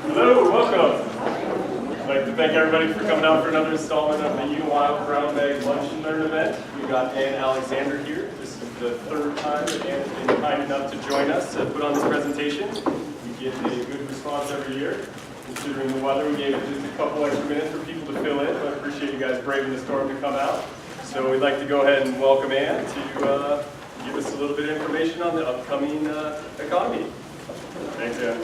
Hello, welcome. I'd like to thank everybody for coming out for another installment of the UniWyo Brown Bag Lunch and Learn event. We've got Ann Alexander here. This is the third time that Ann has been kind enough to join us to put on this presentation. We get a good response every year. Considering the weather, we gave it just a couple extra minutes for people to fill in, but I appreciate you guys braving the storm to come out. So we'd like to go ahead and welcome Ann to give us a little bit of information on the upcoming economy. Thanks, Ann.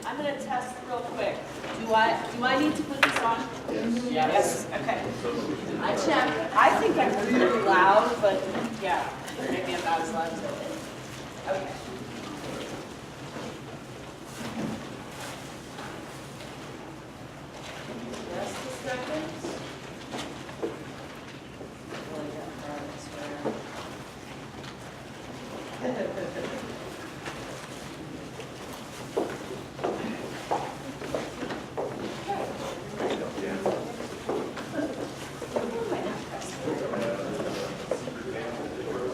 I'm going to test real quick. Do I need to put this on? Yes. Okay. I check. I think I'm really loud, but yeah, maybe I'm not as loud as I think. Okay. Just a second.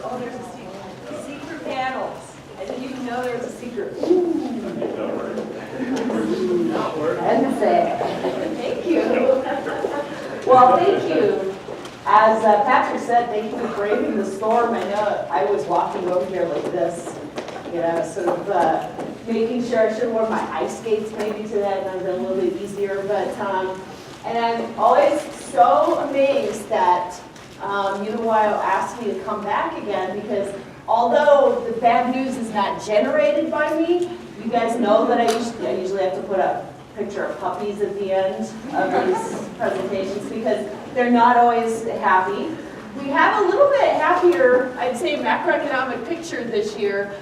Oh, there's a secret panels. I didn't even know there was a secret. And say, thank you. Well, thank you. As Patrick said, thank you for braving the storm. I know I was walking over here like this, you know, sort of making sure I should have worn my ice skates maybe today, and been a little bit easier. But and I'm always so amazed that UniWyo asked me to come back again, because although the bad news is not generated by me, you guys know that I usually have to put a picture of puppies at the end of these presentations because they're not always happy. We have a little bit happier, I'd say, macroeconomic picture this year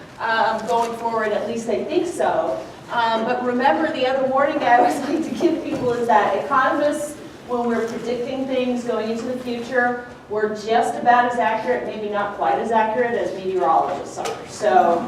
going forward, at least I think so. But remember, the other warning I always like to give people is that economists, when we're predicting things going into the future, we're just about as accurate, maybe not quite as accurate as meteorologists are. So,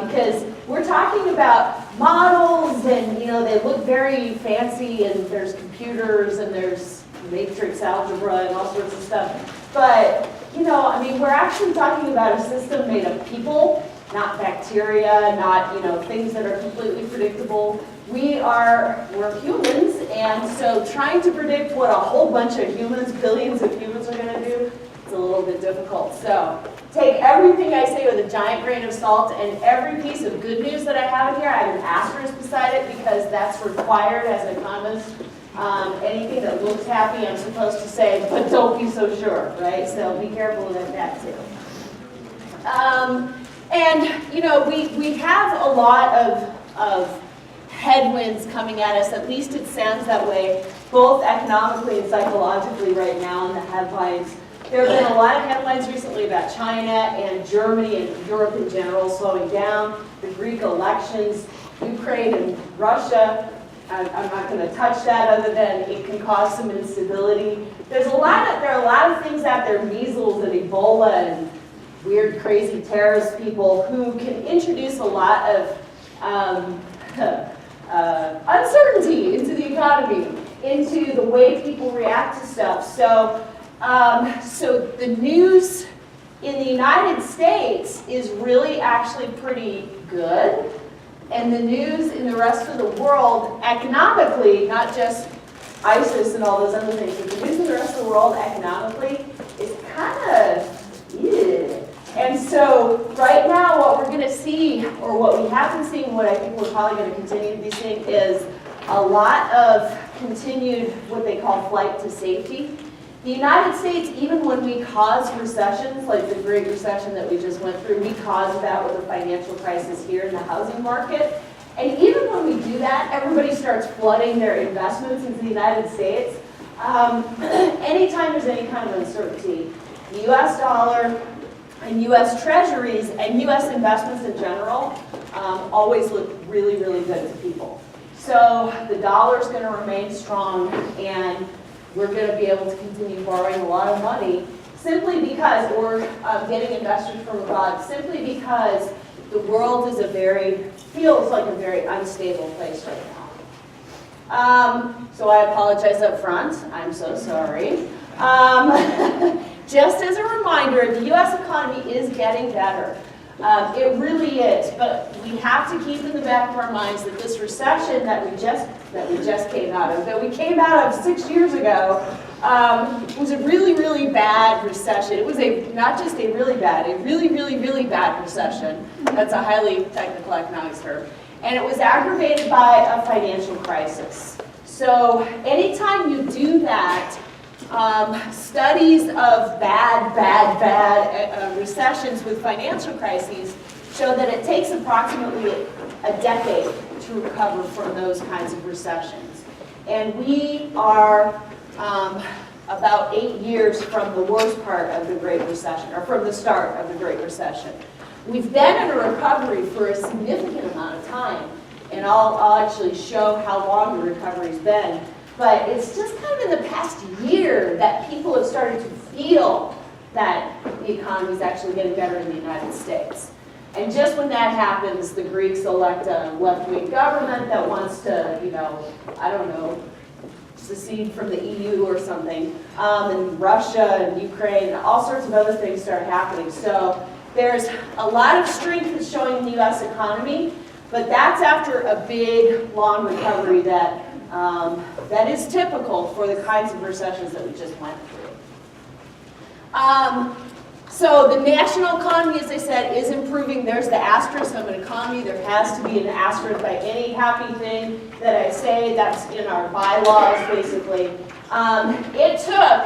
because we're talking about models and, you know, they look very fancy and there's computers and there's matrix algebra and all sorts of stuff. But, you know, I mean, we're actually talking about a system made of people, not bacteria, not, you know, things that are completely predictable. We're humans, and so trying to predict what a whole bunch of humans, billions of humans are going to do, it's a little bit difficult. So take everything I say with a giant grain of salt, and every piece of good news that I have in here, I have an asterisk beside it because that's required as an economist. Anything that looks happy, I'm supposed to say, but don't be so sure, right? So be careful with that too. And, you know, we have a lot of headwinds coming at us, at least it sounds that way, both economically and psychologically right now in the headlines. There have been a lot of headlines recently about China and Germany and Europe in general slowing down, the Greek elections, Ukraine and Russia. I'm not going to touch that other than it can cause some instability. There are a lot of things out there, measles and Ebola and weird, crazy terrorist people who can introduce a lot of uncertainty into the economy, into the way people react to stuff. So, so the news in the United States is really actually pretty good. And the news in the rest of the world, economically, not just ISIS and all those other things, but the news in the rest of the world economically is kind of, yeah. And so right now what we're going to see, or what we have been seeing, what I think we're probably going to continue to be seeing, is a lot of continued what they call flight to safety. The United States, even when we cause recessions, like the Great Recession that we just went through, we caused that with a financial crisis here in the housing market. And even when we do that, everybody starts flooding their investments into the United States. Anytime there's any kind of uncertainty, the US dollar and US treasuries and US investments in general always look really, really good to people. So the dollar's going to remain strong, and we're going to be able to continue borrowing a lot of money simply because, or getting investors from abroad, simply because the world is feels like a very unstable place right now. So I apologize up front. I'm so sorry. just as a reminder, the U.S. economy is getting better. It really is, but we have to keep in the back of our minds that this recession that we just came out of, that we came out of 6 years ago, was a really, really bad recession. It was not just a really bad, a really, really, really bad recession. That's a highly technical economics term. And it was aggravated by a financial crisis. So anytime you do that, studies of bad recessions with financial crises show that it takes approximately a decade to recover from those kinds of recessions. And we are about 8 years from the worst part of the Great Recession, or from the start of the Great Recession. We've been in a recovery for a significant amount of time, and I'll actually show how long the recovery's been. But it's just kind of in the past year that people have started to feel that the economy is actually getting better in the United States. And just when that happens, the Greeks elect a left-wing government that wants to, I don't know, secede from the EU or something. And Russia and Ukraine, and all sorts of other things start happening. So there's a lot of strength that's showing in the U.S. economy, but that's after a big, long recovery that is typical for the kinds of recessions that we just went through. So the national economy, as I said, is improving. There's the asterisk of an economy. There has to be an asterisk by any happy thing that I say. That's in our bylaws, basically. It took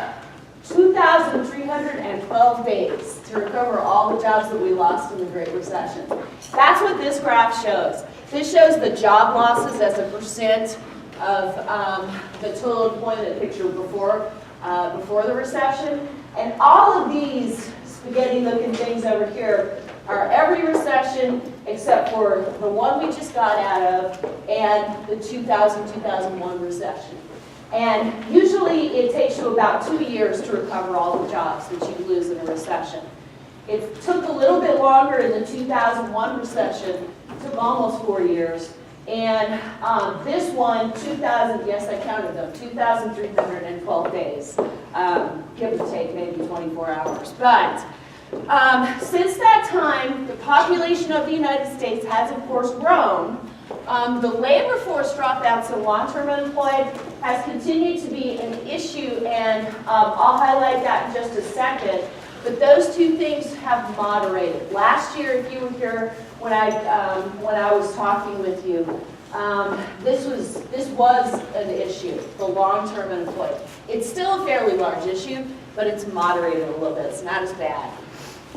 2,312 days to recover all the jobs that we lost in the Great Recession. That's what this graph shows. This shows the job losses as a percent of the total employment picture before the recession. And all of these spaghetti-looking things over here are every recession except for the one we just got out of and the 2000-2001 recession. And usually it takes you about 2 years to recover all the jobs that you lose in a recession. It took a little bit longer in the 2001 recession. It took almost 4 years. And this one, 2,000, yes, I counted them, 2,312 days, give or take maybe 24 hours. But since that time, the population of the United States has, of course, grown. The labor force dropouts and long-term unemployed has continued to be an issue, and I'll highlight that in just a second. But those two things have moderated. Last year, if you were here when I was talking with you, this was an issue, the long-term unemployed. It's still a fairly large issue, but it's moderated a little bit. It's not as bad.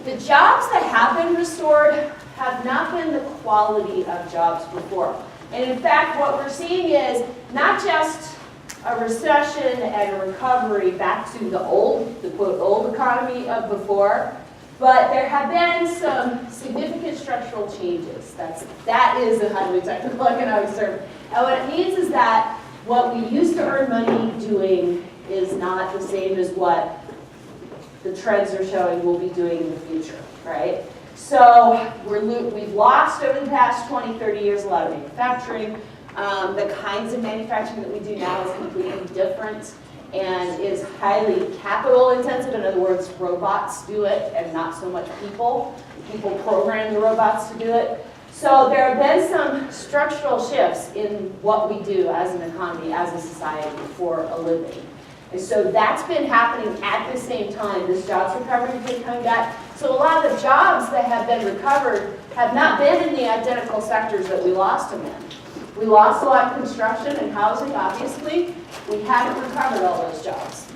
The jobs that have been restored have not been the quality of jobs before. And in fact, what we're seeing is not just a recession and a recovery back to the quote, old economy of before, but there have been some significant structural changes. That is a highly technical economics term. And what it means is that what we used to earn money doing is not the same as what the trends are showing we'll be doing in the future, right? So we've lost over the past 20, 30 years a lot of manufacturing. The kinds of manufacturing that we do now is completely different and is highly capital intensive. In other words, robots do it and not so much people. People program the robots to do it. So there have been some structural shifts in what we do as an economy, as a society, for a living. And so that's been happening at the same time. This jobs recovery has been coming back. So a lot of the jobs that have been recovered have not been in the identical sectors that we lost them in. We lost a lot of construction and housing, obviously. We haven't recovered all those jobs.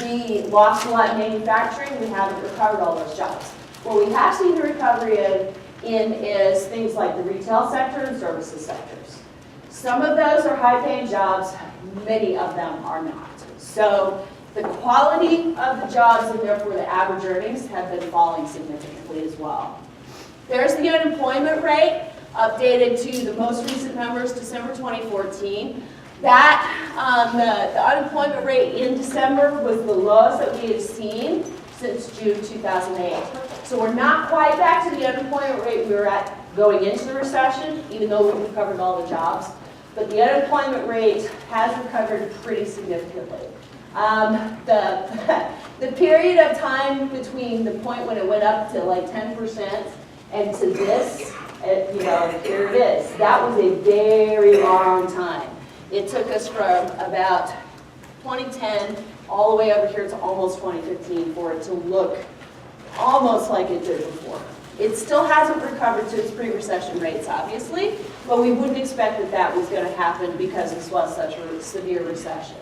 We lost a lot in manufacturing. We haven't recovered all those jobs. What we have seen the recovery in is things like the retail sector and services sectors. Some of those are high-paying jobs. Many of them are not. So the quality of the jobs and therefore the average earnings have been falling significantly as well. There's the unemployment rate updated to the most recent numbers, December 2014. That the unemployment rate in December was the lowest that we have seen since June 2008. So we're not quite back to the unemployment rate we were at going into the recession, even though we recovered all the jobs. But the unemployment rate has recovered pretty significantly. The period of time between the point when it went up to like 10% and to this, here it is. That was a very long time. It took us from about 2010 all the way over here to almost 2015 for it to look almost like it did before. It still hasn't recovered to its pre-recession rates, obviously, but we wouldn't expect that that was going to happen because this was such a severe recession.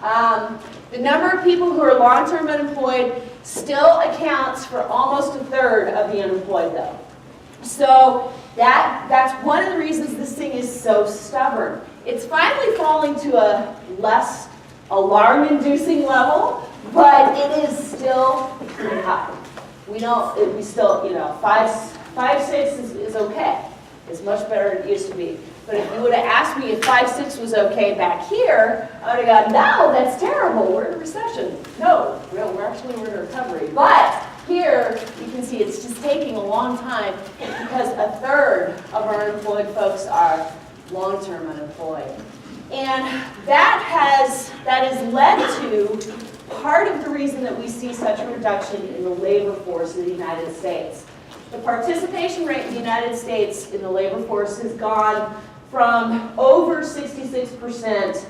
The number of people who are long-term unemployed still accounts for almost a third of the unemployed, though. So that's one of the reasons this thing is so stubborn. It's finally falling to a less alarm-inducing level, but it is still pretty high. We still, 5.6 is okay. It's much better than it used to be. But if you would have asked me if 5.6 was okay back here, I would have gone, no, that's terrible. We're in a recession. No, we're in a recovery. But here, you can see it's just taking a long time because a third of our unemployed folks are long-term unemployed. And that has led to part of the reason that we see such a reduction in the labor force in the United States. The participation rate in the United States in the labor force has gone from over 66%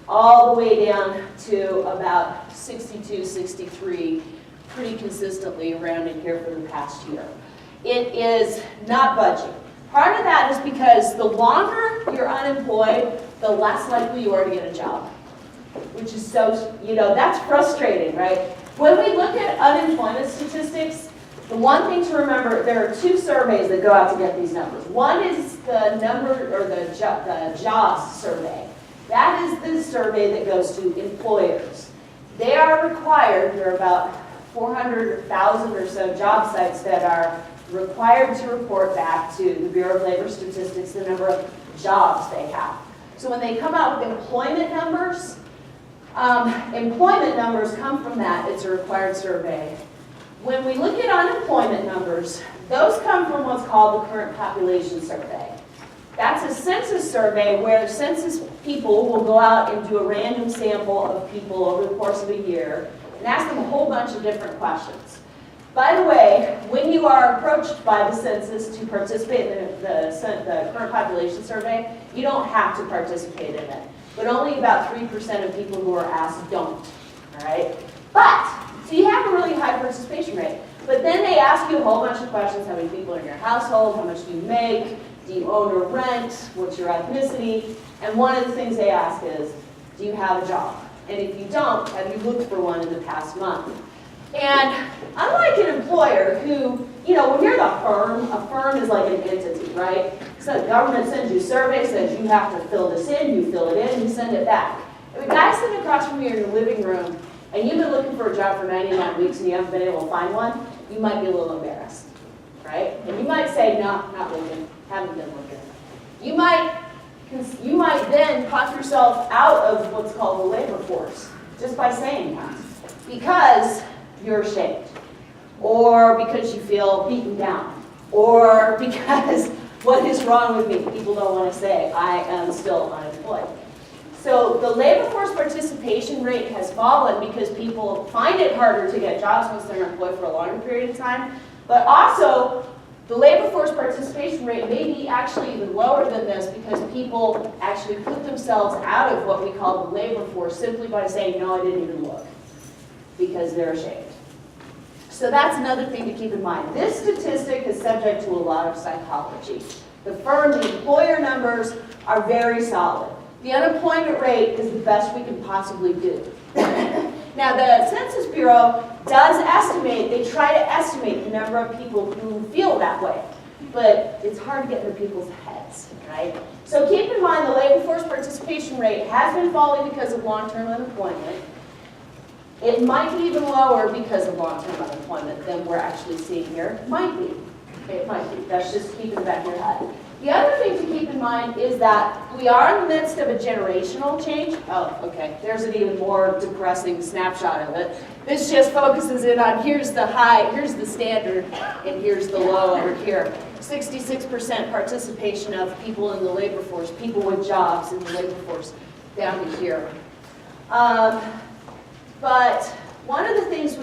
all the way down to about 62, 63, pretty consistently around in here for the past year. It is not budging. Part of that is because the longer you're unemployed, the less likely you are to get a job, which is so, that's frustrating, right? When we look at unemployment statistics, the one thing to remember, there are two surveys that go out to get these numbers. One is the number, or the jobs survey. That is the survey that goes to employers. They are required, there are about 400,000 or so job sites that are required to report back to the Bureau of Labor Statistics the number of jobs they have. So when they come out with employment numbers come from that. It's a required survey. When we look at unemployment numbers, those come from what's called the current population survey. That's a census survey where the census people will go out and do a random sample of people over the course of a year and ask them a whole bunch of different questions. By the way, when you are approached by the census to participate in the current population survey, you don't have to participate in it. But only about 3% of people who are asked don't, all right? So you have a really high participation rate. But then they ask you a whole bunch of questions. How many people are in your household? How much do you make? Do you own or rent? What's your ethnicity? And one of the things they ask is, do you have a job? And if you don't, have you looked for one in the past month? And unlike an employer who, when you're the firm, a firm is like an entity, right? So the government sends you a survey, says you have to fill this in, you fill it in, you send it back. If a guy's sitting across from you in your living room, and you've been looking for a job for 99 weeks and you haven't been able to find one, you might be a little embarrassed, right? And you might say, no, not looking, haven't been looking. You might then talk yourself out of what's called the labor force, just by saying that. Because you're ashamed, or because you feel beaten down, or because what is wrong with me? People don't want to say, I am still unemployed. So the labor force participation rate has fallen because people find it harder to get jobs once they're employed for a longer period of time, but also the labor force participation rate may be actually even lower than this because people actually put themselves out of what we call the labor force simply by saying, no, I didn't even look, because they're ashamed. So that's another thing to keep in mind. This statistic is subject to a lot of psychology. The employer numbers are very solid. The unemployment rate is the best we can possibly do. Now, the Census Bureau does estimate, they try to estimate the number of people who feel that way, but it's hard to get into people's heads, right? So keep in mind the labor force participation rate has been falling because of long-term unemployment. It might be even lower because of long-term unemployment than we're actually seeing here. Might be. Okay, it might be. That's just keeping it back in your head. The other thing to keep in mind is that we are in the midst of a generational change. Oh, okay. There's an even more depressing snapshot of it. This just focuses in on here's the high, here's the standard, and here's the low over here. 66% participation of people in the labor force, people with jobs in the labor force down to here. But one of the things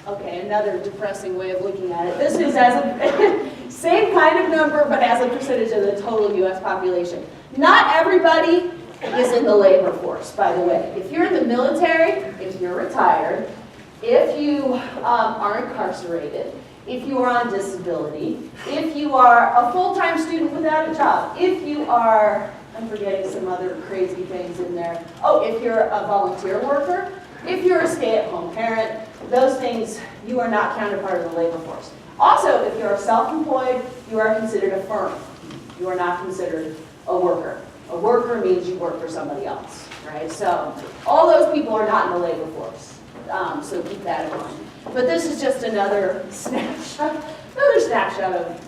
okay, another depressing way of looking at it. This is as a, same kind of number, but as a percentage of the total US population. Not everybody is in the labor force, by the way. If you're in the military, if you're retired, if you are incarcerated, if you are on disability, if you are a full-time student without a job, if you are, I'm forgetting some other crazy things in there. Oh, if you're a volunteer worker, if you're a stay-at-home parent, those things, you are not counted part of the labor force. Also, if you're self-employed, you are considered a firm. You are not considered a worker. A worker means you work for somebody else, right? So all those people are not in the labor force. So keep that in mind. But this is just another snapshot of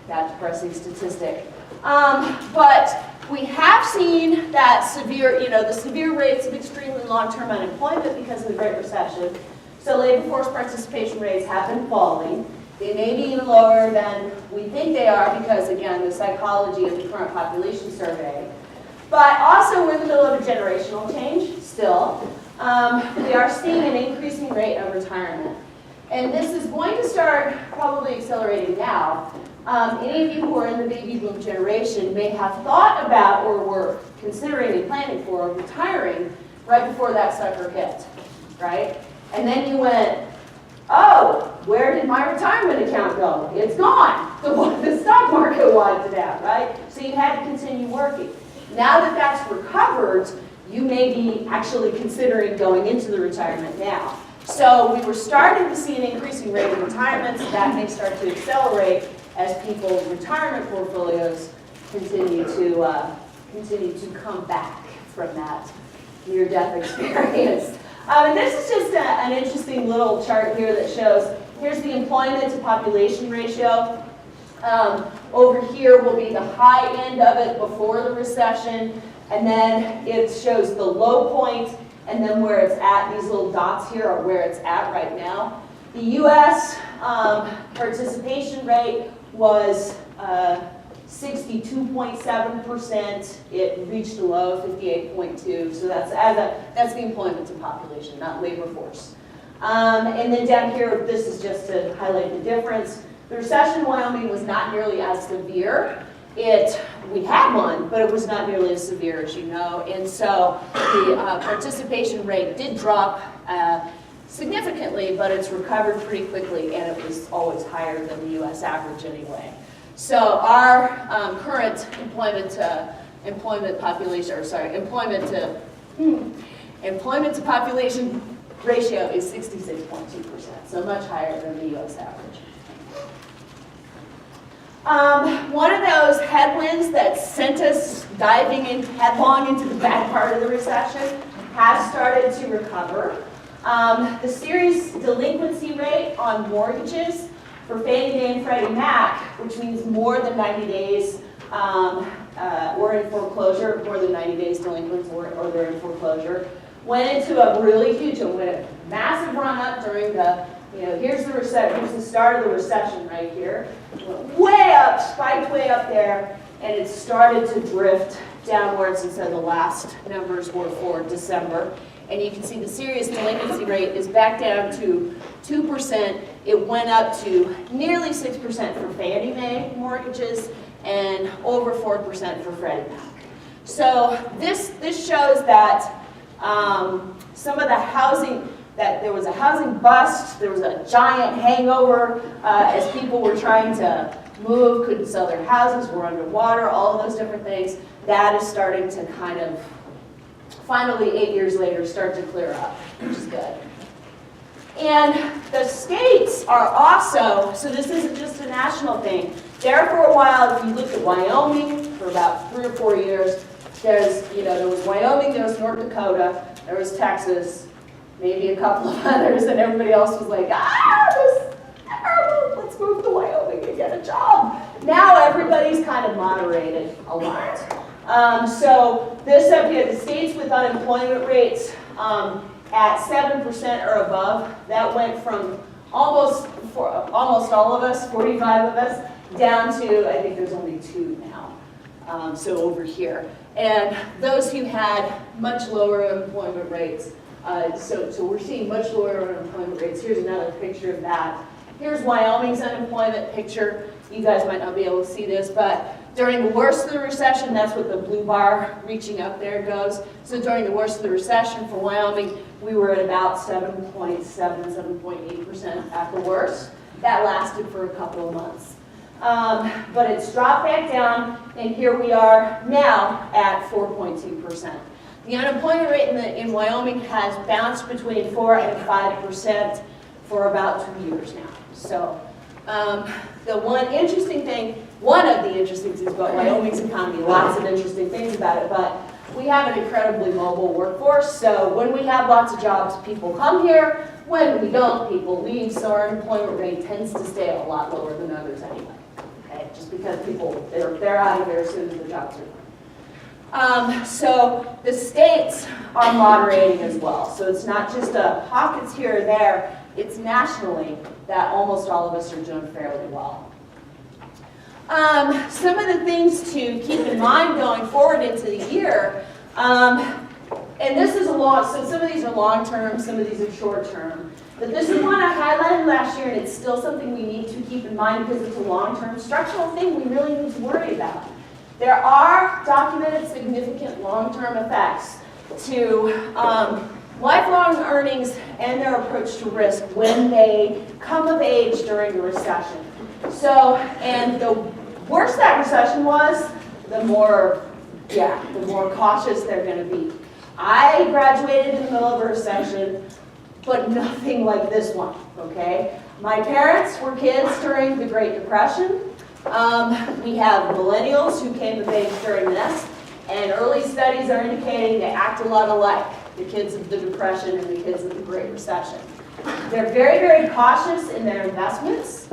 that depressing statistic. But we have seen that the severe rates of extremely long-term unemployment because of the Great Recession. So labor force participation rates have been falling. They may be even lower than we think they are because, again, the psychology of the current population survey. But also, we're in the middle of a generational change still. We are seeing an increasing rate of retirement. And this is going to start probably accelerating now. Any of you who are in the baby boom generation may have thought about or were considering and planning for retiring right before that sucker hit, right? And then you went, oh, where did my retirement account go? It's gone. The stock market wiped it out, right? So you had to continue working. Now that that's recovered, you may be actually considering going into the retirement now. So we were starting to see an increasing rate of retirements. That may start to accelerate as people's retirement portfolios continue to come back from that near-death experience. And this is just an interesting little chart here that shows, here's the employment to population ratio. Over here will be the high end of it before the recession, and then it shows the low point, and then where it's at. These little dots here are where it's at right now. The US participation rate was 62.7%. It reached a low of 58.2. So that's the employment to population, not labor force. And then down here, this is just to highlight the difference. The recession in Wyoming was not nearly as severe. We had one, but it was not nearly as severe, as you know. And so the participation rate did drop significantly, but it's recovered pretty quickly, and it was always higher than the US average anyway. So our current employment to population ratio is 66.2%, so much higher than the US average. One of those headwinds that sent us diving headlong into the bad part of the recession has started to recover. The serious delinquency rate on mortgages for Fannie Mae and Freddie Mac, which means more than 90 days or in foreclosure, more than 90 days delinquent or they're in foreclosure, went into a really huge, massive run up during the, here's the recession, here's the start of the recession right here. Went way up, spiked way up there, and it started to drift downwards, and so the last numbers were for December. And you can see the serious delinquency rate is back down to 2%. It went up to nearly 6% for Fannie Mae mortgages and over 4% for Freddie Mac. So this shows that some of the housing, that there was a housing bust, there was a giant hangover as people were trying to move, couldn't sell their houses, were underwater, all of those different things. That is starting to kind of, finally 8 years later, start to clear up, which is good. And the states are also, so this isn't just a national thing. There for a while, if you look at Wyoming, for about 3 or 4 years, there was Wyoming, there was North Dakota, there was Texas, maybe a couple of others, and everybody else was like, this is terrible, let's move to Wyoming and get a job. Now everybody's kind of moderated a lot. So this up here, the states with unemployment rates at 7% or above, that went from almost all of us, 45 of us, down to, I think there's only 2 now, so over here. And those who had much lower employment rates So we're seeing much lower unemployment rates. Here's another picture of that. Here's Wyoming's unemployment picture. You guys might not be able to see this, but during the worst of the recession, that's what the blue bar reaching up there goes. So during the worst of the recession for Wyoming, we were at about 7.7, 7.8% at the worst. That lasted for a couple of months. But it's dropped back down, and here we are now at 4.2%. The unemployment rate in Wyoming has bounced between 4 and 5% for about 2 years now. So the one of the interesting things about Wyoming's economy, lots of interesting things about it, but we have an incredibly mobile workforce. So when we have lots of jobs, people come here. When we don't, people leave. So our unemployment rate tends to stay a lot lower than others anyway. Okay? Just because people, they're out of here as soon as the jobs are done. So the states are moderating as well. So it's not just pockets here or there. It's nationally that almost all of us are doing fairly well. Some of the things to keep in mind going forward into the year, and this is so some of these are long-term, some of these are short-term, but this is one I highlighted last year, and it's still something we need to keep in mind because it's a long-term structural thing we really need to worry about. There are documented significant long-term effects to lifelong earnings and their approach to risk when they come of age during a recession. So, and the worse that recession was, the more cautious they're going to be. I graduated in the middle of a recession, but nothing like this one, okay? My parents were kids during the Great Depression. We have millennials who came of age during this, and early studies are indicating they act a lot alike, the kids of the Depression and the kids of the Great Recession. They're very, very cautious in their investments.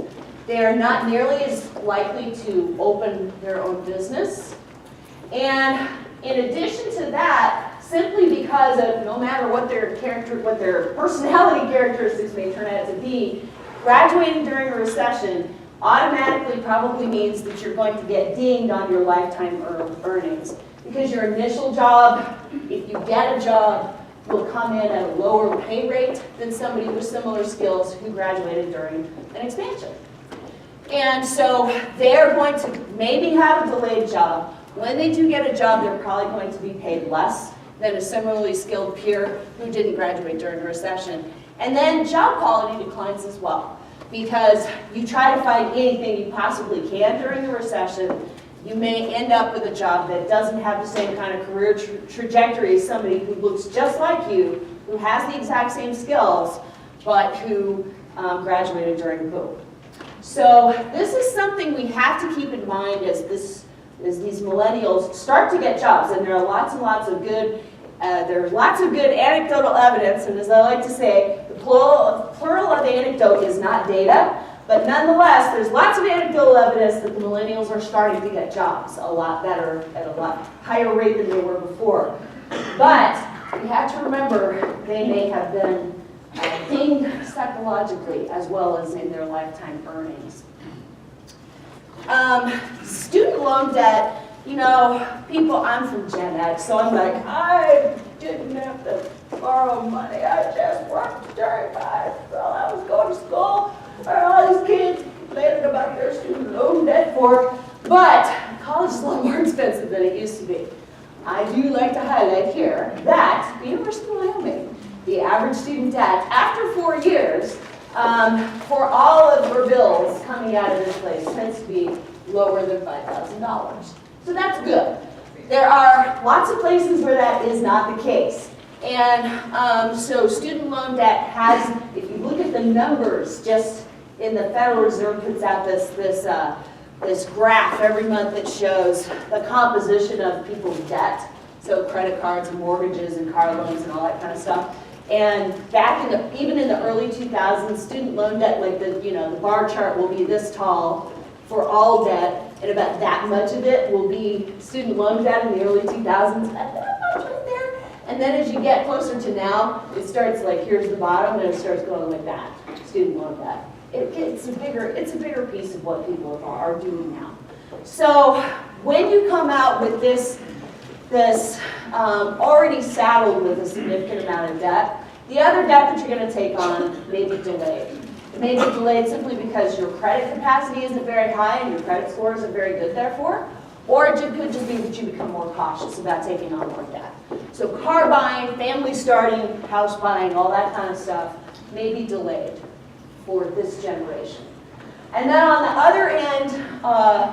They are not nearly as likely to open their own business. And in addition to that, simply because of no matter what their personality characteristics may turn out to be, graduating during a recession automatically probably means that you're going to get dinged on your lifetime earnings. Because your initial job, if you get a job, will come in at a lower pay rate than somebody with similar skills who graduated during an expansion. And so they're going to maybe have a delayed job. When they do get a job, they're probably going to be paid less than a similarly skilled peer who didn't graduate during a recession. And then job quality declines as well, because you try to find anything you possibly can during a recession, you may end up with a job that doesn't have the same kind of career trajectory as somebody who looks just like you, who has the exact same skills, but who graduated during the boom. So this is something we have to keep in mind as these millennials start to get jobs, and there are lots and lots of good anecdotal evidence, and as I like to say, the plural of the anecdote is not data, but nonetheless, there's lots of anecdotal evidence that the millennials are starting to get jobs a lot better at a lot higher rate than they were before. But we have to remember they may have been dinged psychologically as well as in their lifetime earnings. Student loan debt, you know, I'm from Gen X, so I'm like, I didn't have to borrow money. I just worked during while I was going to school. All these kids complaining about their student loan debt but college is a lot more expensive than it used to be. I do like to highlight here that the University of Wyoming, the average student debt after 4 years for all of your bills coming out of this place tends to be lower than $5,000. So that's good. There are lots of places where that is not the case. And so student loan debt has, if you look at the numbers, just in the Federal Reserve puts out this graph every month that shows the composition of people's debt. So credit cards and mortgages and car loans and all that kind of stuff. And back even in the early 2000s, student loan debt, like the bar chart will be this tall for all debt, and about that much of it will be student loan debt in the early 2000s. Right there. And then as you get closer to now, it starts like here's the bottom, and it starts going like that. Student loan debt. It's a bigger piece of what people are doing now. So when you come out with this this already saddled with a significant amount of debt. The other debt that you're going to take on may be delayed. It may be delayed simply because your credit capacity isn't very high and your credit score isn't very good therefore, or it could just be that you become more cautious about taking on more debt. So car buying, family starting, house buying, all that kind of stuff may be delayed for this generation. And then on the other end,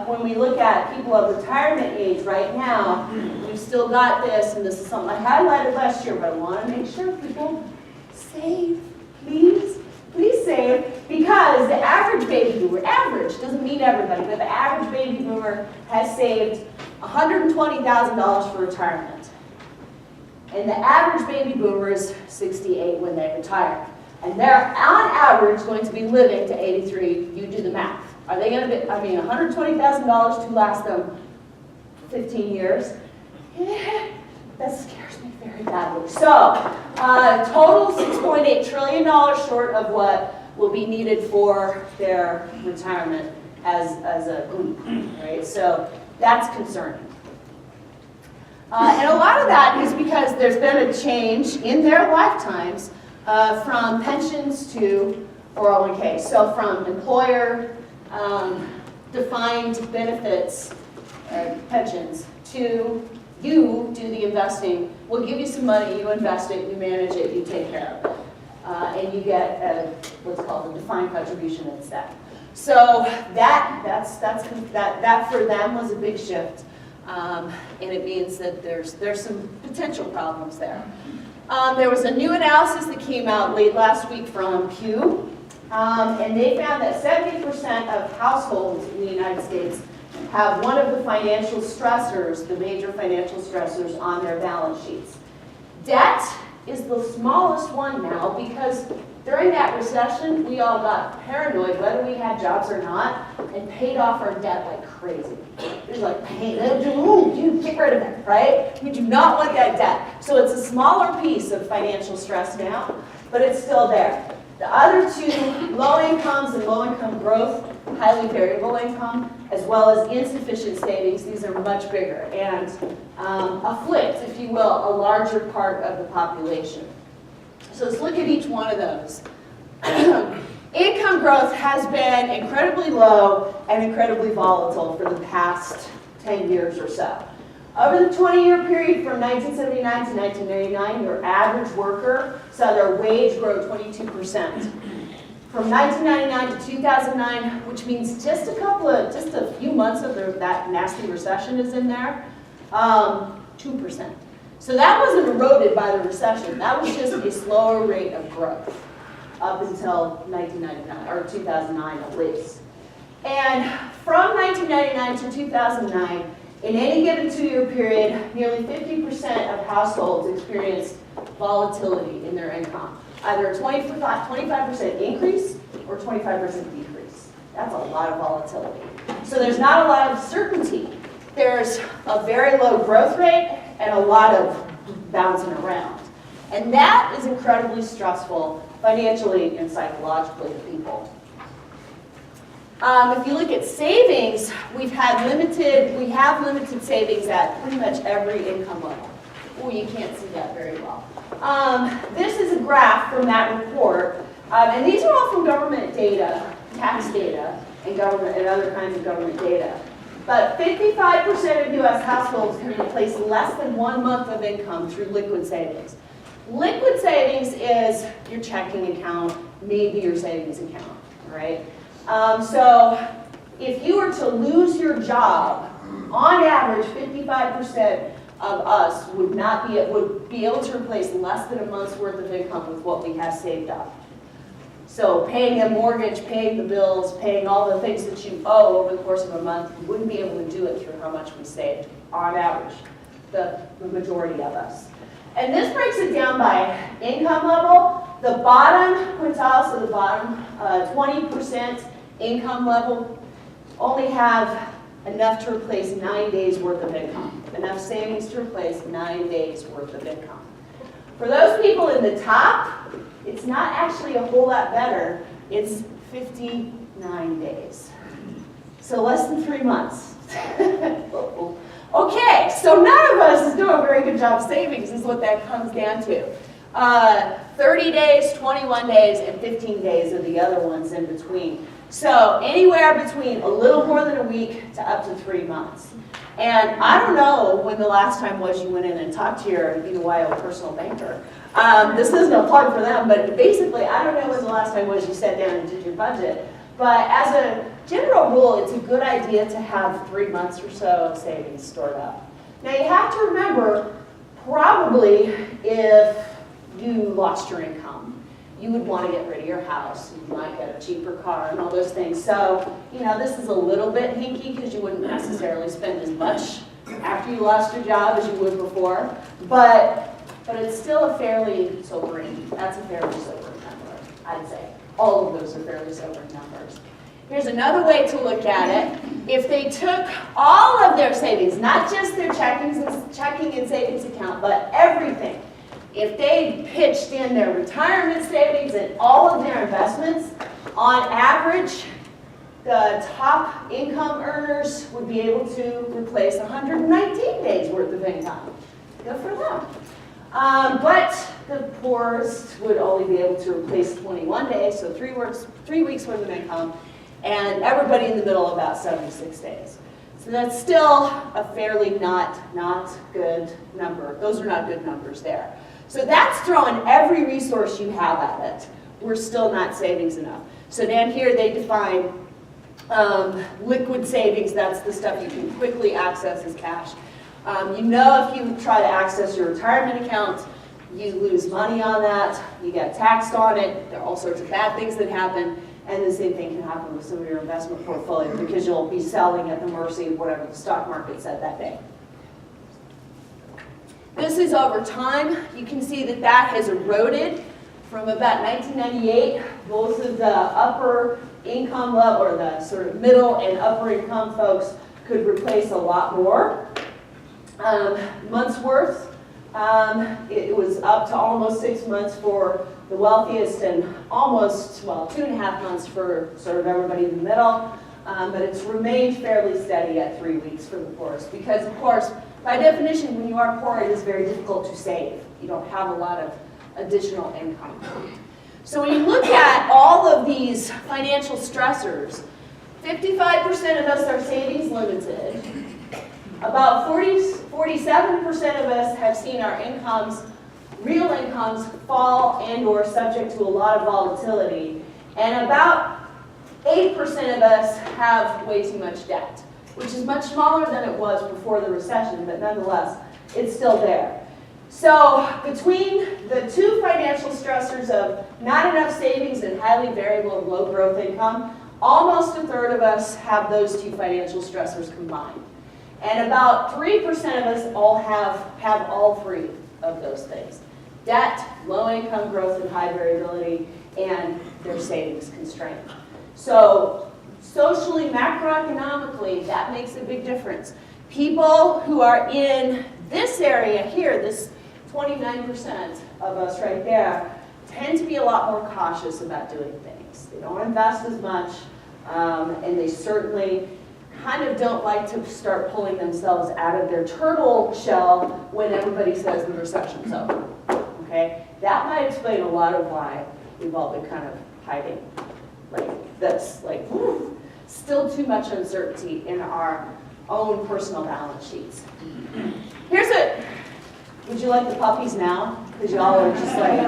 when we look at people of retirement age right now, we've still got this, and this is something I highlighted last year, but I want to make sure people save, please. Please save, because the average baby boomer, average, doesn't mean everybody, but the average baby boomer has saved $120,000 for retirement. And the average baby boomer is 68 when they retire. And they're, on average, going to be living to 83. You do the math. Are they going to be, $120,000 to last them 15 years? Yeah, that scares me very badly. So, total $6.8 trillion short of what will be needed for their retirement as a group, right? So, that's concerning. And a lot of that is because there's been a change in their lifetimes from pensions to 401k. So from employer defined benefits, pensions, to you do the investing. We'll give you some money, you invest it, you manage it, you take care of it. And you get what's called a defined contribution instead. So that for them was a big shift. And it means that there's some potential problems there. There was a new analysis that came out late last week from Pew, and they found that 70% of households in the United States have one of the financial stressors, the major financial stressors, on their balance sheets. Debt is the smallest one now because during that recession, we all got paranoid whether we had jobs or not and paid off our debt like crazy. It was like, hey, dude, get rid of it, right? We do not want that debt. So it's a smaller piece of financial stress now, but it's still there. The other two, low incomes and low income growth, highly variable income, as well as insufficient savings, these are much bigger and afflict, if you will, a larger part of the population. So let's look at each one of those. Income growth has been incredibly low and incredibly volatile for the past 10 years or so. Over the 20-year period from 1979 to 1999, your average worker saw their wage grow 22%. From 1999 to 2009, which means just a few months of that nasty recession is in there, 2%. So that wasn't eroded by the recession. That was just a slower rate of growth up until 1999, or 2009 at least. And from 1999 to 2009, in any given 2-year period, nearly 50% of households experienced volatility in their income. Either a 25% increase or 25% decrease. That's a lot of volatility. So there's not a lot of certainty. There's a very low growth rate and a lot of bouncing around. And that is incredibly stressful financially and psychologically to people. If you look at savings, we have limited savings at pretty much every income level. Oh, you can't see that very well. This is a graph from that report, and these are all from government data, tax data, and other kinds of government data. But 55% of U.S. households can replace less than 1 month of income through liquid savings. Liquid savings is your checking account, maybe your savings account, right? So if you were to lose your job, on average, 55% of us would be able to replace less than a month's worth of income with what we have saved up. So paying a mortgage, paying the bills, paying all the things that you owe over the course of a month, we wouldn't be able to do it through how much we saved, on average, the majority of us. And this breaks it down by income level. The bottom quintile, so the bottom 20% income level, only have enough to replace 9 days worth of income. Enough savings to replace 9 days worth of income. For those people in the top, it's not actually a whole lot better. It's 59 days. So less than 3 months. Okay, So none of us is doing a very good job savings is what that comes down to. 30 days, 21 days, and 15 days are the other ones in between. So anywhere between a little more than a week to up to 3 months. And I don't know when the last time was you went in and talked to your UniWyo personal banker. This isn't a plug for them, but basically I don't know when the last time was you sat down and did your budget. But as a general rule, it's a good idea to have 3 months or so of savings stored up. Now you have to remember, probably if you lost your income, you would want to get rid of your house. You might get a cheaper car and all those things. So, you know, this is a little bit hinky because you wouldn't necessarily spend as much after you lost your job as you would before. But it's still a fairly sobering, that's a fairly sobering number, I'd say. All of those are fairly sobering numbers. Here's another way to look at it. If they took all of their savings, not just their checking and savings account, but everything, if they pitched in their retirement savings and all of their investments, on average, the top income earners would be able to replace 119 days worth of income. Good for them. But the poorest would only be able to replace 21 days, so 3 weeks worth of income, and everybody in the middle about 76 days. So that's still a fairly not good number. Those are not good numbers there. So that's throwing every resource you have at it. We're still not savings enough. So down here they define liquid savings. That's the stuff you can quickly access as cash. You know, if you try to access your retirement account, you lose money on that. You get taxed on it. There are all sorts of bad things that happen. And the same thing can happen with some of your investment portfolio because you'll be selling at the mercy of whatever the stock market said that day. This is over time. You can see that that has eroded from about 1998. Both of the upper income level, or the sort of middle and upper income folks, could replace a lot more. Months worth, it was up to almost 6 months for the wealthiest and almost, well, 2.5 months for sort of everybody in the middle. But it's remained fairly steady at 3 weeks for the poorest because, of course, by definition, when you are poor, it is very difficult to save. You don't have a lot of additional income. So when you look at all of these financial stressors, 55% of us are savings limited. About 47% of us have seen our incomes, real incomes, fall and or subject to a lot of volatility. And about 8% of us have way too much debt, which is much smaller than it was before the recession, but nonetheless, it's still there. So between the two financial stressors of not enough savings and highly variable and low growth income, almost a third of us have those two financial stressors combined. And about 3% of us all have all three of those things. Debt, low income growth and high variability, and their savings constraint. So socially, macroeconomically, that makes a big difference. People who are in this area here, this 29% of us right there, tend to be a lot more cautious about doing things. They don't invest as much, and they certainly kind of don't like to start pulling themselves out of their turtle shell when everybody says the recession's over. Okay? That might explain a lot of why we've all been kind of hiding like this, like, whew, still too much uncertainty in our own personal balance sheets. Here's it. Would you like the puppies now? Because y'all are just like,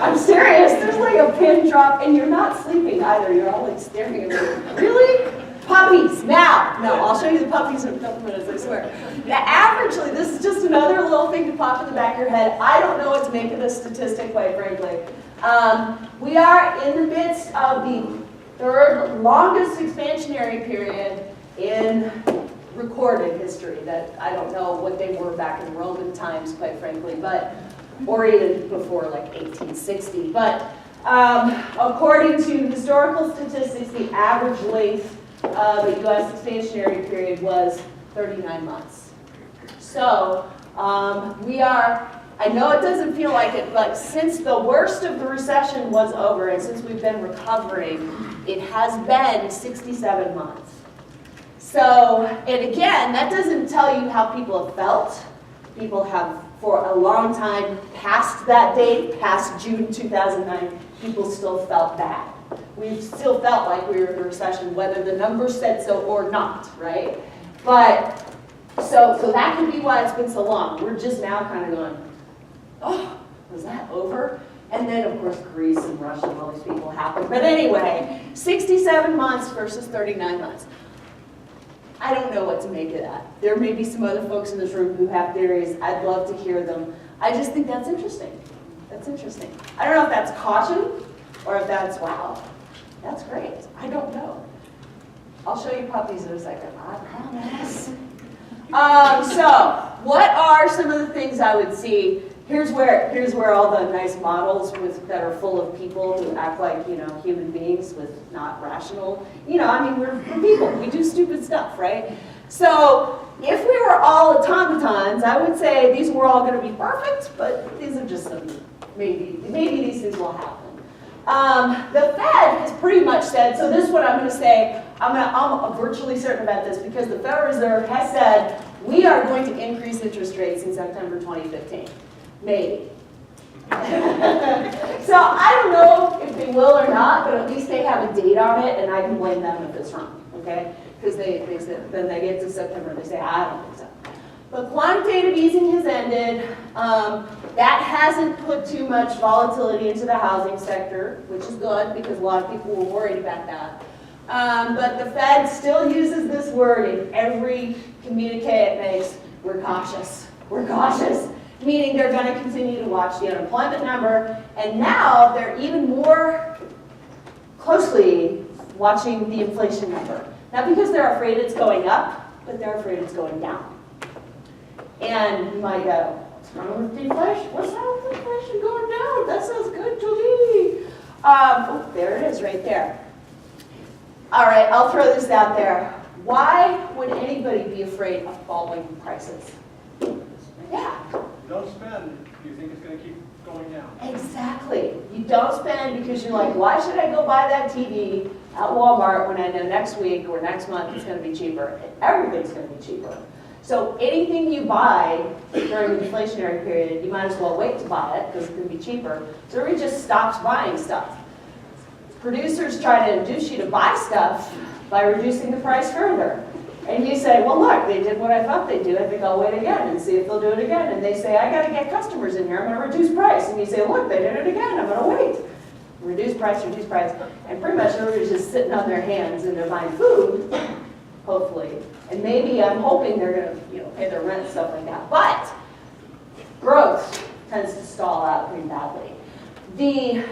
I'm serious, there's like a pin drop, and you're not sleeping either. You're all like staring at me. Really? Puppies, now. No, I'll show you the puppies in a couple minutes, I swear. Now, averagely, this is just another little thing to pop in the back of your head. I don't know what to make of this statistic, quite frankly. We are in the midst of the third longest expansionary period in recorded history. That I don't know what they were back in Roman times, quite frankly, but or even before like 1860. But according to historical statistics, the average length of the U.S. expansionary period was 39 months. So we are, I know it doesn't feel like it, but since the worst of the recession was over and since we've been recovering, it has been 67 months. So, and again, that doesn't tell you how people have felt. People have, for a long time, past that date, past June 2009, people still felt bad. We still felt like we were in a recession, whether the numbers said so or not, right? But, so that could be why it's been so long. We're just now kind of going, oh, was that over? And then, of course, Greece and Russia and all these people happened. But anyway, 67 months versus 39 months. I don't know what to make of that. There may be some other folks in this room who have theories. I'd love to hear them. I just think that's interesting. That's interesting. I don't know if that's caution or if that's, wow, that's great. I don't know. I'll show you puppies in a second. I promise. So, what are some of the things I would see? Here's where all the nice models that are full of people who act like, human beings with not rational, we're people. We do stupid stuff, right? So if we were all automatons, I would say these were all going to be perfect, but these are just some, maybe these things will happen. The Fed has pretty much said, so this is what I'm going to say, I'm virtually certain about this because the Federal Reserve has said we are going to increase interest rates in September 2015. Maybe. So I don't know if they will or not, but at least they have a date on it, and I can blame them if it's wrong, okay? Because they said, then they get to September and they say, I don't think so. But quantitative easing has ended. That hasn't put too much volatility into the housing sector, which is good because a lot of people were worried about that. But the Fed still uses this word in every communique it makes. We're cautious. We're cautious. Meaning they're going to continue to watch the unemployment number, and now they're even more closely watching the inflation number. Not because they're afraid it's going up, but they're afraid it's going down. And you might go, what's wrong with deflation? What's wrong with inflation going down? That sounds good to me. Oh, there it is right there. All right, I'll throw this out there. Why would anybody be afraid of falling prices? Yeah. Don't spend if you think it's going to keep going down. Exactly. You don't spend because you're like, why should I go buy that TV at Walmart when I know next week or next month it's going to be cheaper? Everything's going to be cheaper. So anything you buy during the inflationary period, you might as well wait to buy it because it's going to be cheaper. So everybody just stops buying stuff. Producers try to induce you to buy stuff by reducing the price further. And you say, well, look, they did what I thought they'd do. I think I'll wait again and see if they'll do it again. And they say, I got to get customers in here. I'm going to reduce price. And you say, look, they did it again. I'm going to wait. Reduce price, reduce price. And pretty much everybody's just sitting on their hands and they're buying food, hopefully. And maybe I'm hoping they're going to pay their rent and stuff like that. But growth tends to stall out pretty badly. The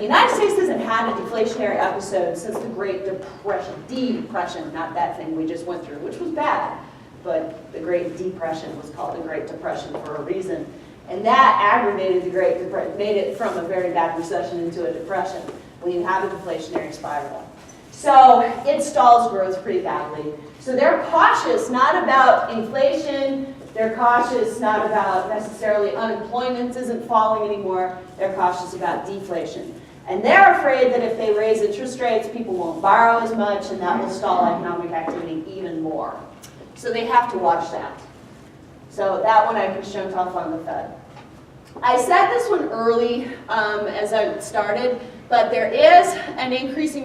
United States hasn't had a deflationary episode since the Great Depression, not that thing we just went through, which was bad, but the Great Depression was called the Great Depression for a reason. And that aggravated the Great Depression, made it from a very bad recession into a depression when you have a deflationary spiral. So it stalls growth pretty badly. So they're cautious not about inflation, they're cautious not about necessarily unemployment isn't falling anymore, they're cautious about deflation. And they're afraid that if they raise interest rates, people won't borrow as much and that will stall economic activity even more. So they have to watch that. So that one I can shunt off on the Fed. I said this one early as I started, but there is an increasing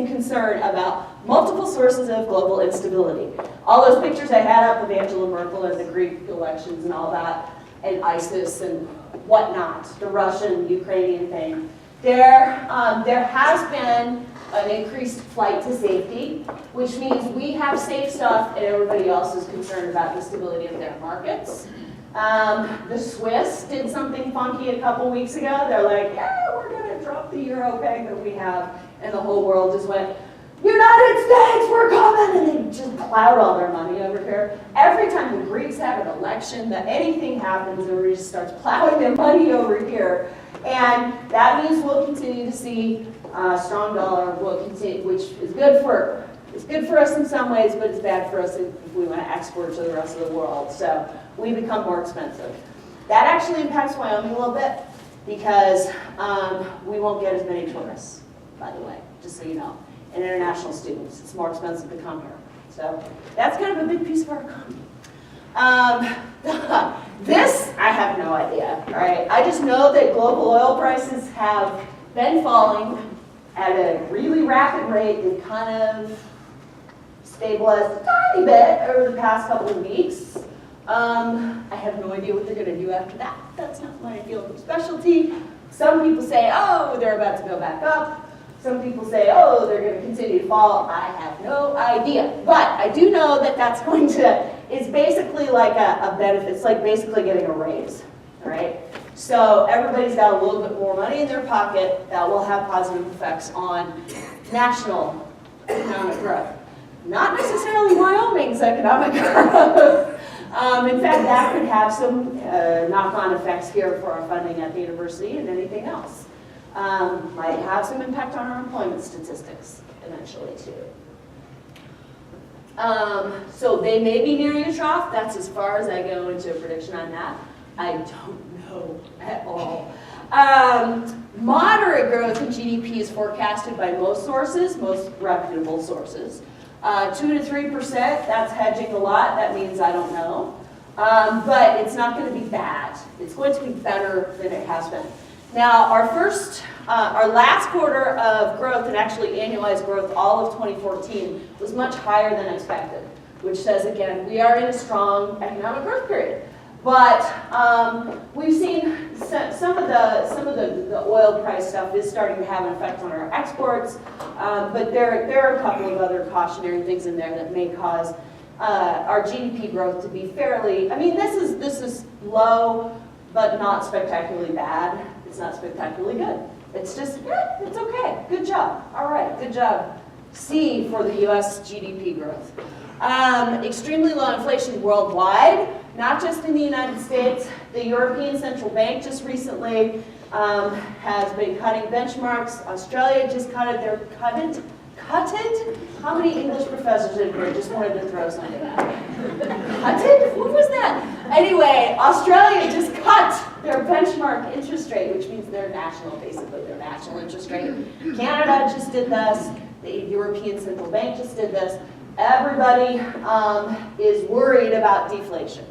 concern about multiple sources of global instability. All those pictures I had up of Angela Merkel and the Greek elections and all that, and ISIS and whatnot, the Russian, Ukrainian thing. There has been an increased flight to safety, which means we have safe stuff and everybody else is concerned about the stability of their markets. The Swiss did something funky a couple weeks ago. They're like, yeah, we're going to drop the euro peg that we have. And the whole world just went, United States, we're coming! And they just plowed all their money over here. Every time the Greeks have an election, that anything happens, everybody just starts plowing their money over here. And that means we'll continue to see a strong dollar, which is good for us in some ways, but it's bad for us if we want to export to the rest of the world. So we become more expensive. That actually impacts Wyoming a little bit because we won't get as many tourists, by the way, just so you know. and international students. It's more expensive to come here. So that's kind of a big piece of our economy. This, I have no idea, all right? I just know that global oil prices have been falling at a really rapid rate. They've kind of stabilized a tiny bit over the past couple of weeks. I have no idea what they're going to do after that. That's not my field of specialty. Some people say, oh, they're about to go back up. Some people say, oh, they're going to continue to fall. I have no idea. But I do know that that's going to, it's basically like a benefit. It's like basically getting a raise, all right? So everybody's got a little bit more money in their pocket that will have positive effects on national economic growth. Not necessarily Wyoming's economic growth. In fact, that could have some knock-on effects here for our funding at the university and anything else. Might have some impact on our employment statistics eventually too. So they may be nearing a trough. That's as far as I go into a prediction on that. I don't know at all. Moderate growth in GDP is forecasted by most sources, most reputable sources. 2 to 3%, that's hedging a lot. That means I don't know. But it's not going to be bad. It's going to be better than it has been. Now, our last quarter of growth, and actually annualized growth, all of 2014, was much higher than expected, which says, again, we are in a strong economic growth period. But we've seen some of the oil price stuff is starting to have an effect on our exports, but there are a couple of other cautionary things in there that may cause our GDP growth to be fairly, I mean, this is low, but not spectacularly bad. It's not spectacularly good. It's just, yeah, it's okay. Good job. All right, good job. C for the US GDP growth. Extremely low inflation worldwide, not just in the United States. The European Central Bank just recently has been cutting benchmarks. Australia just cut it. Cut it? How many English professors in here just wanted to throw something at me? Cut it? What was that? Anyway, Australia just cut their benchmark interest rate, which means their national interest rate. Canada just did this. The European Central Bank just did this. Everybody is worried about deflation.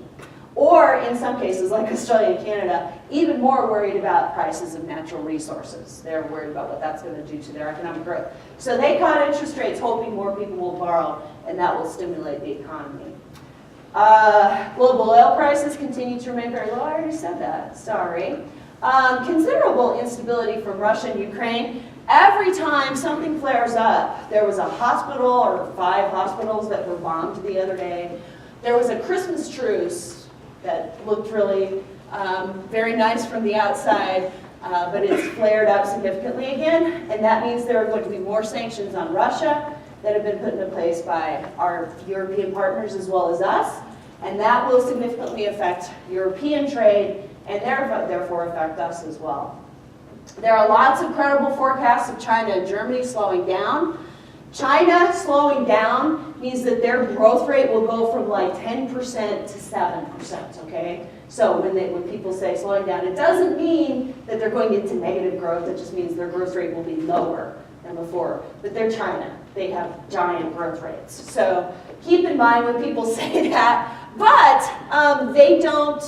Or in some cases, like Australia and Canada, even more worried about prices of natural resources. They're worried about what that's going to do to their economic growth. So they cut interest rates hoping more people will borrow, and that will stimulate the economy. Global oil prices continue to remain very low. I already said that, sorry. Considerable instability from Russia and Ukraine. Every time something flares up, there was a hospital or 5 hospitals that were bombed the other day. There was a Christmas truce that looked really very nice from the outside, but it's flared up significantly again, and that means there are going to be more sanctions on Russia that have been put into place by our European partners as well as us, and that will significantly affect European trade and therefore affect us as well. There are lots of credible forecasts of China and Germany slowing down. China slowing down means that their growth rate will go from like 10% to 7%, okay? So when people say slowing down, it doesn't mean that they're going into negative growth. It just means their growth rate will be lower than before. But they're China. They have giant growth rates. So keep in mind when people say that. But they don't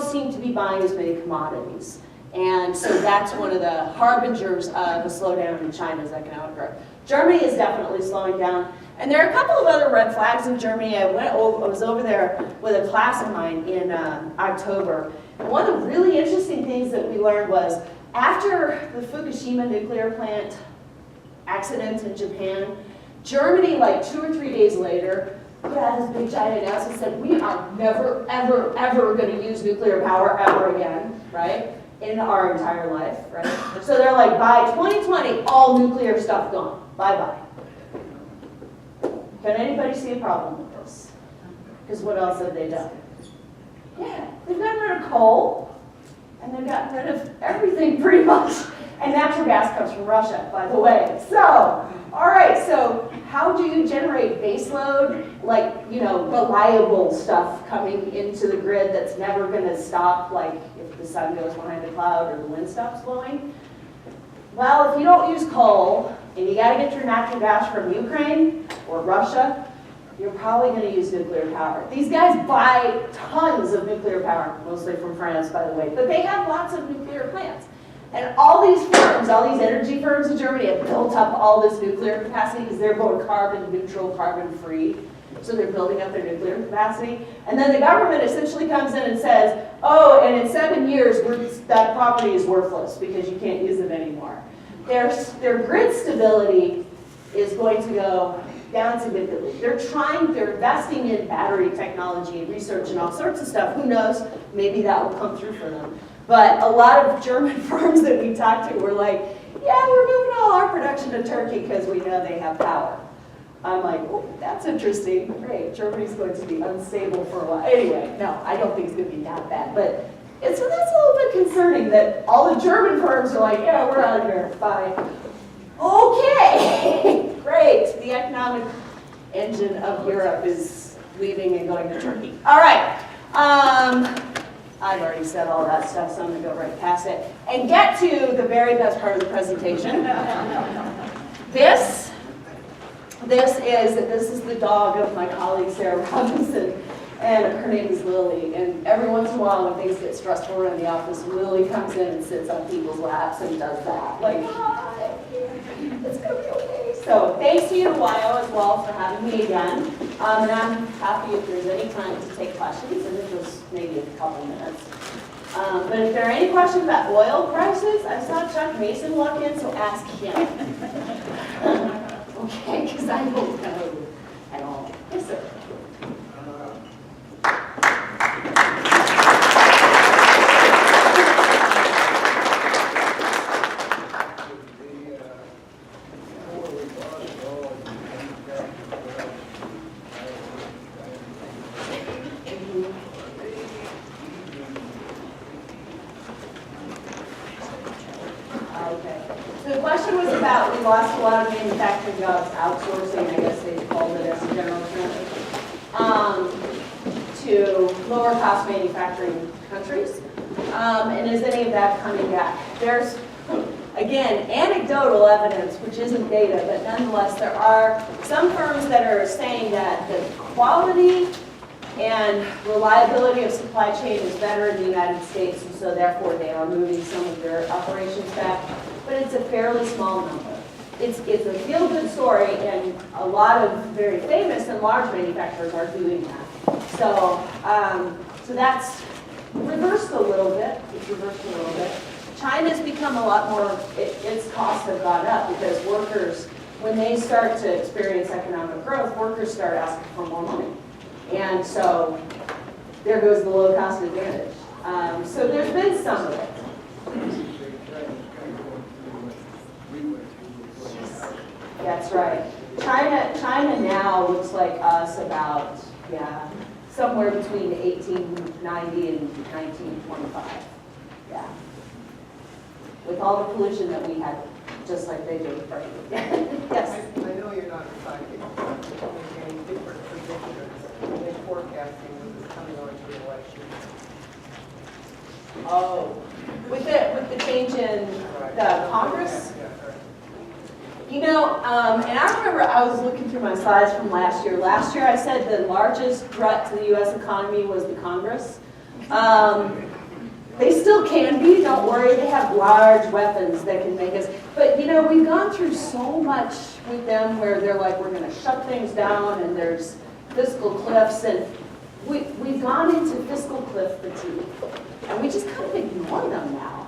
seem to be buying as many commodities. And so that's one of the harbingers of a slowdown in China's economic growth. Germany is definitely slowing down. And there are a couple of other red flags in Germany. I was over there with a class of mine in October. And one of the really interesting things that we learned was after the Fukushima nuclear plant accident in Japan, Germany, like 2 or 3 days later, put out this big giant announcement and said, we are never, ever, ever going to use nuclear power ever again, right? In our entire life, right? So they're like, by 2020, all nuclear stuff gone. Bye-bye. Can anybody see a problem with this? Because what else have they done? Yeah, they've gotten rid of coal, and they've gotten rid of everything pretty much. And natural gas comes from Russia, by the way. So, all right, so how do you generate baseload, like, reliable stuff coming into the grid that's never going to stop, like if the sun goes behind a cloud or the wind stops blowing? Well, if you don't use coal, and you gotta get your natural gas from Ukraine or Russia, you're probably gonna use nuclear power. These guys buy tons of nuclear power, mostly from France, by the way, but they have lots of nuclear plants. And all these firms, all these energy firms in Germany have built up all this nuclear capacity because they're going carbon neutral, carbon free. So they're building up their nuclear capacity. And then the government essentially comes in and says, oh, and in 7 years, that property is worthless because you can't use it anymore. Their grid stability is going to go down significantly. They're investing in battery technology and research and all sorts of stuff. Who knows? Maybe that will come through for them. But a lot of German firms that we talked to were like, yeah, we're moving all our production to Turkey because we know they have power. I'm like, oh, that's interesting. Great, Germany's going to be unstable for a while. Anyway, no, I don't think it's going to be that bad. But that's a little bit concerning that all the German firms are like, yeah, we're out of here. Bye. Okay, great. The economic engine of Europe is leaving and going to Turkey. All right. I've already said all that stuff, so I'm going to go right past it and get to the very best part of the presentation. This is the dog of my colleague Sarah Robinson, and her name is Lily. And every once in a while, when things get stressful around the office, Lily comes in and sits on people's laps and does that. Like, hi, it's gonna be okay. So thanks to UniWyo as well for having me again. And I'm happy if there's any time to take questions, and it was maybe a couple minutes. But if there are any questions about oil prices, I saw Chuck Mason walk in, so ask him. Okay, because I don't know at all. Yes, sir. We lost a lot of manufacturing jobs, outsourcing, I guess they called it as a general term, to lower cost manufacturing countries. And is any of that coming back? There's, again, anecdotal evidence, which isn't data, but nonetheless, there are some firms that are saying that the quality and reliability of supply chain is better in the United States, and so therefore they are moving some of their operations back. But it's a fairly small number. It's a feel-good story, and a lot of very famous and large manufacturers are doing that. So, so that's reversed a little bit. It's reversed a little bit. China's become a lot more, its costs have gone up because workers, when they start to experience economic growth, workers start asking for more money. And so there goes the low cost advantage. So there's been some of it. That's right. China now looks like us about, yeah, somewhere between 1890 and 1925. Yeah. With all the pollution that we had, just like they do. Yes? I know you're not talking any different predictions in forecasting this is coming on to the election. Oh, with the change in the Congress? Yeah, right. You know, and I remember I was looking through my slides from last year. Last year I said the largest threat to the U.S. economy was the Congress. They still can be, don't worry, they have large weapons that can make us, but you know, we've gone through so much with them where they're like, we're gonna shut things down and there's fiscal cliffs, and we've gone into fiscal cliff fatigue. And we just kind of ignore them now,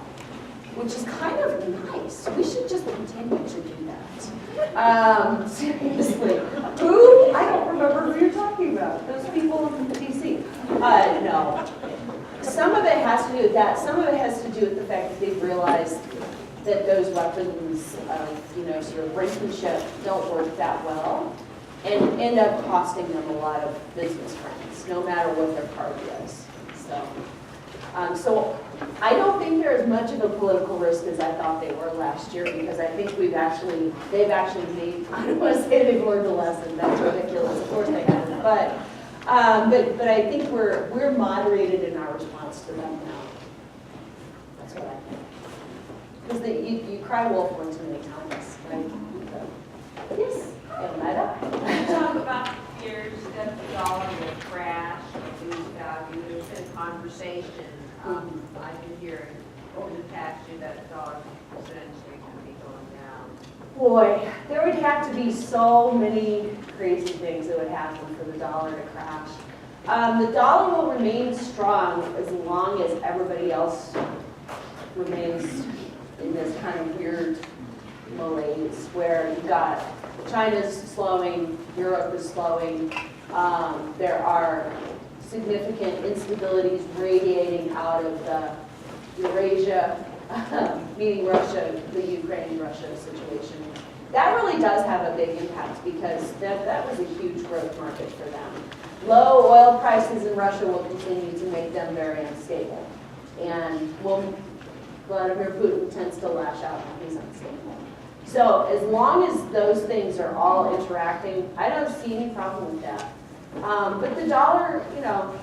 which is kind of nice. We should just continue to do that. Seriously. Who? I don't remember who you're talking about. Those people in DC. No. Some of it has to do with that. Some of it has to do with the fact that they've realized that those weapons of, you know, sort of brinkmanship don't work that well and end up costing them a lot of business friends, no matter what their party is. So I don't think they're as much of a political risk as I thought they were last year, because I think they've actually made, I don't want to say they've learned a lesson, that's ridiculous, of course they haven't, but I think we're moderated in our response to them now. That's what I think. Because you cry wolf one too many times, right? conversation, I did hear over the past year that dollar percentage rate could be going down. Boy, there would have to be so many crazy things that would happen for the dollar to crash. The dollar will remain strong as long as everybody else remains in this kind of weird malaise where you've got China's slowing, Europe is slowing, there are significant instabilities radiating out of the Eurasia, meaning Russia, the Ukraine-Russia situation. That really does have a big impact because that was a huge growth market for them. Low oil prices in Russia will continue to make them very unstable. And Vladimir Putin tends to lash out when he's unstable. So as long as those things are all interacting, I don't see any problem with that. But the dollar, you know,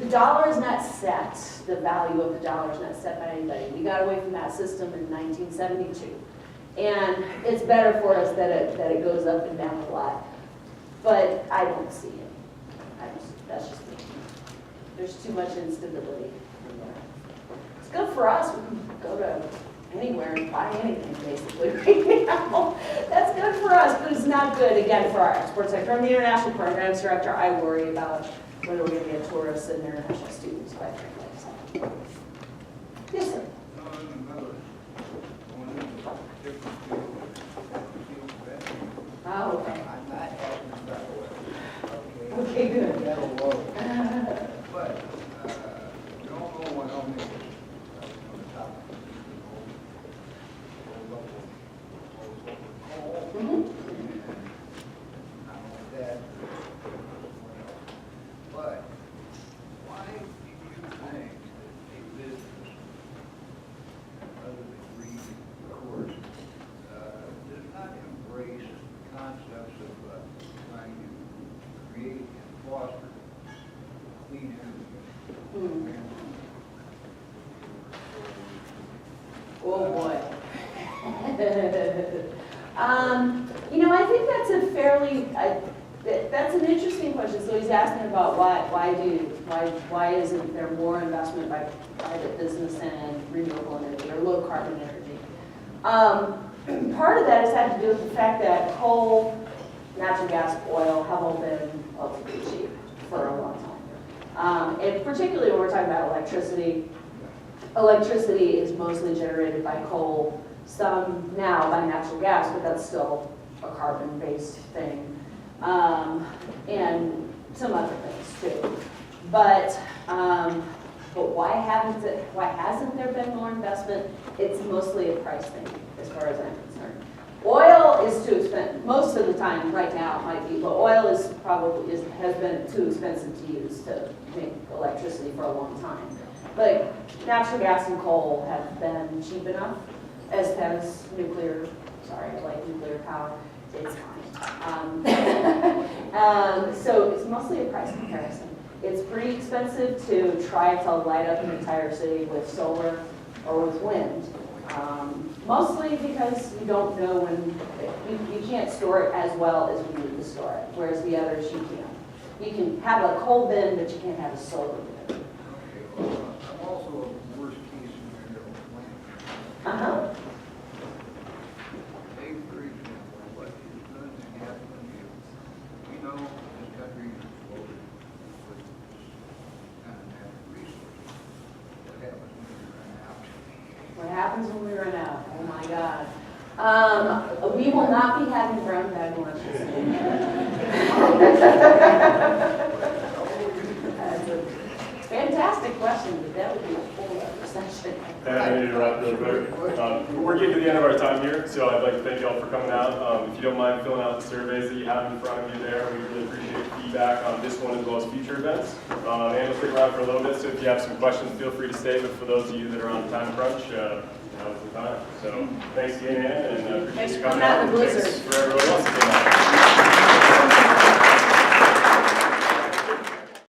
the dollar is not set. The value of the dollar is not set by anybody. We got away from that system in 1972. And it's better for us that it goes up and down a lot. But I don't see it. That's just me. There's too much instability in there. It's good for us. We can go to anywhere and buy anything basically right now. That's good for us, but it's not good, again, for our export sector. I'm the international programs director. I worry about whether we're going to get tourists and international students, quite frankly. So. Yes, sir. Oh, okay. I'm not having a battle. Okay, good. That'll work. But, don't know what I'll make it on the top. That, but why do you think that a business, other than reading, of course, does not embrace concepts of trying to create and foster clean energy? Oh, boy. You know, I think that's a fairly, that's an interesting question. So he's asking about why isn't there more investment by private business in renewable energy or low carbon energy? Part of that has had to do with the fact that coal, natural gas, oil have all been relatively cheap for a long time. And particularly when we're talking about electricity, electricity is mostly generated by coal, some now by natural gas, but that's still a carbon-based thing, and some other things too. But why hasn't there been more investment? It's mostly a price thing, as far as I'm concerned. Oil is too expensive most of the time. Right now, it might be, but oil has been too expensive to use to make electricity for a long time. But natural gas and coal have been cheap enough, as has nuclear. Sorry, I like nuclear power. It's fine. So it's mostly a price comparison. It's pretty expensive to try to light up an entire city with solar or with wind. Mostly because you don't know when, you can't store it as well as we need to store it, whereas the others you can. You can have a coal bin, but you can't have a solar bin. Okay, well, I'm also a worst case scenario plan. Uh-huh. Take, for example, what is going to happen if, we know this country is loaded with kind of natural resources. What happens when we run out? What happens when we run out? Oh my God. We will not be having brown bag lunches. That's a fantastic question, but that would be a whole other session. And I need to interrupt real quick. We're getting to the end of our time here, so I'd like to thank you all for coming out. If you don't mind filling out the surveys that you have in front of you there, we really appreciate feedback on this one as well as future events. And we'll stick around for a little bit, so if you have some questions, feel free to stay. But for those of you that are on time crunch, now's the time. So thanks again, Ann, and appreciate Thanks you for coming coming out out. in the And thanks blizzard. for everyone else that came out.